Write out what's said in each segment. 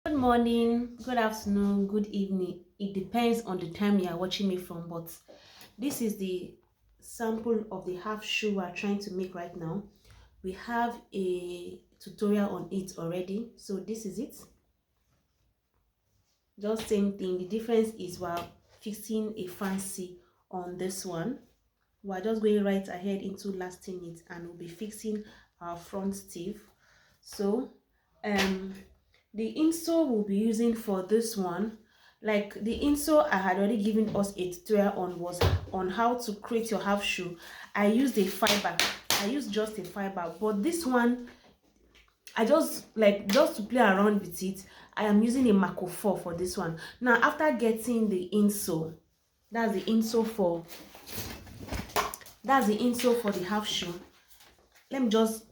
Good morning, good afternoon, good evening. It depends on the time you are watching me from, but this is the sample of the half shoe we are trying to make right now. We have a tutorial on it already, so this is it. Just same thing. The difference is we're fixing a fancy on this one. We're just going right ahead into lasting it, and we'll be fixing our front sleeve. So the insole we'll be using for this one, like the insole I had already given us a tutorial on, was on how to create your half shoe. I used a fiber. I used just a fiber, but this one I just to play around with it. I am using a Mako 4 for this one. Now after getting the insole, that's the insole for the half shoe. Let me just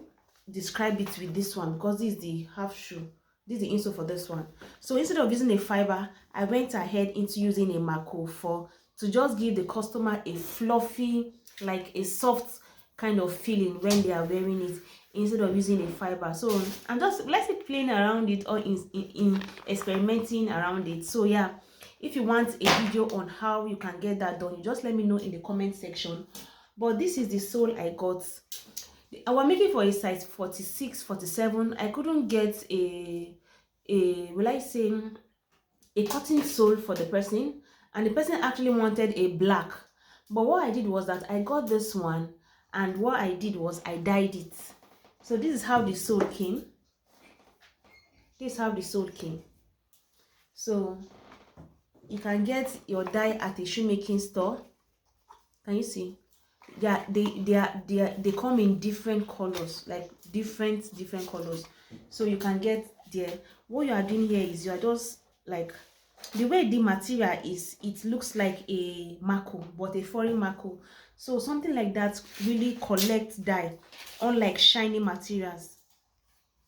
describe it with this one, because this is the half shoe. This is the insole for this one. So instead of using a fiber, I went ahead into using a Mako 4 to just give the customer a fluffy, like a soft kind of feeling when they are wearing it, instead of using a fiber. So I'm just, let's say, playing around it, or in experimenting around it. So yeah, if you want a video on how you can get that done, you just let me know in the comment section. But this is the sole I got. I was making for a size 46, 47. I couldn't get will I say, a cotton sole for the person, and the person actually wanted a black. But what I did was that I got this one, and what I did was I dyed it. So this is how the sole came. This is how the sole came. So you can get your dye at a shoemaking store. Can you see? Yeah, they come in different colors, like different colors. So you can get there. What you are doing here is you are just like, the way the material is, it looks like a Mako, but a foreign Mako. So something like that really collects dye, unlike shiny materials.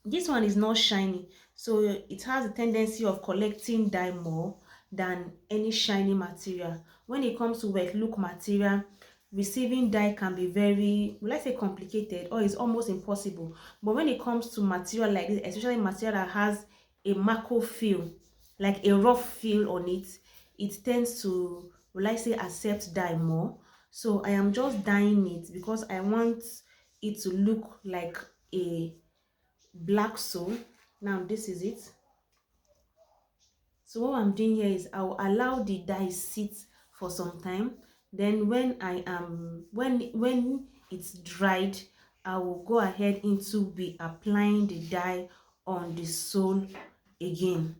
This one is not shiny, so it has a tendency of collecting dye more than any shiny material. When it comes to wet look material, receiving dye can be very, let's say, complicated, or it's almost impossible. But when it comes to material like this, especially material that has a Mako feel, like a rough feel on it, it tends to, will I say, accept dye more. So I am just dyeing it because I want it to look like a black sole. Now this is it. So what I'm doing here is I'll allow the dye sit for some time. Then when I am when it's dried, I will go ahead into be applying the dye on the sole again,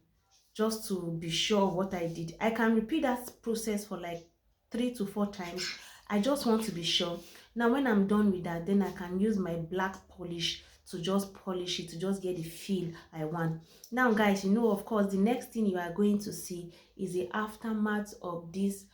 just to be sure of what I did. I can repeat that process for like 3 to 4 times. I just want to be sure. Now when I'm done with that, then I can use my black polish to just polish it, to just get the feel I want. Now guys, you know, of course, the next thing you are going to see is the aftermath of this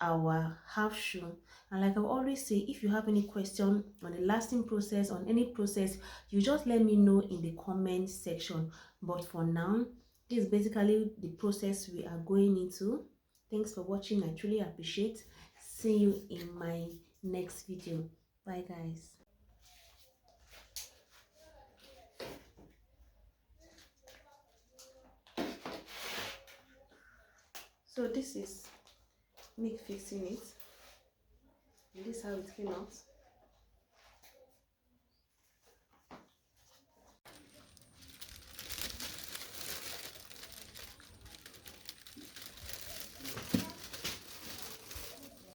our half shoe. And like I always say, if you have any question on the lasting process, on any process, you just let me know in the comment section. But for now, this is basically the process we are going into. Thanks for watching. I truly appreciate. See you in my next video. Bye guys. So this is me fixing it. This is how it came out.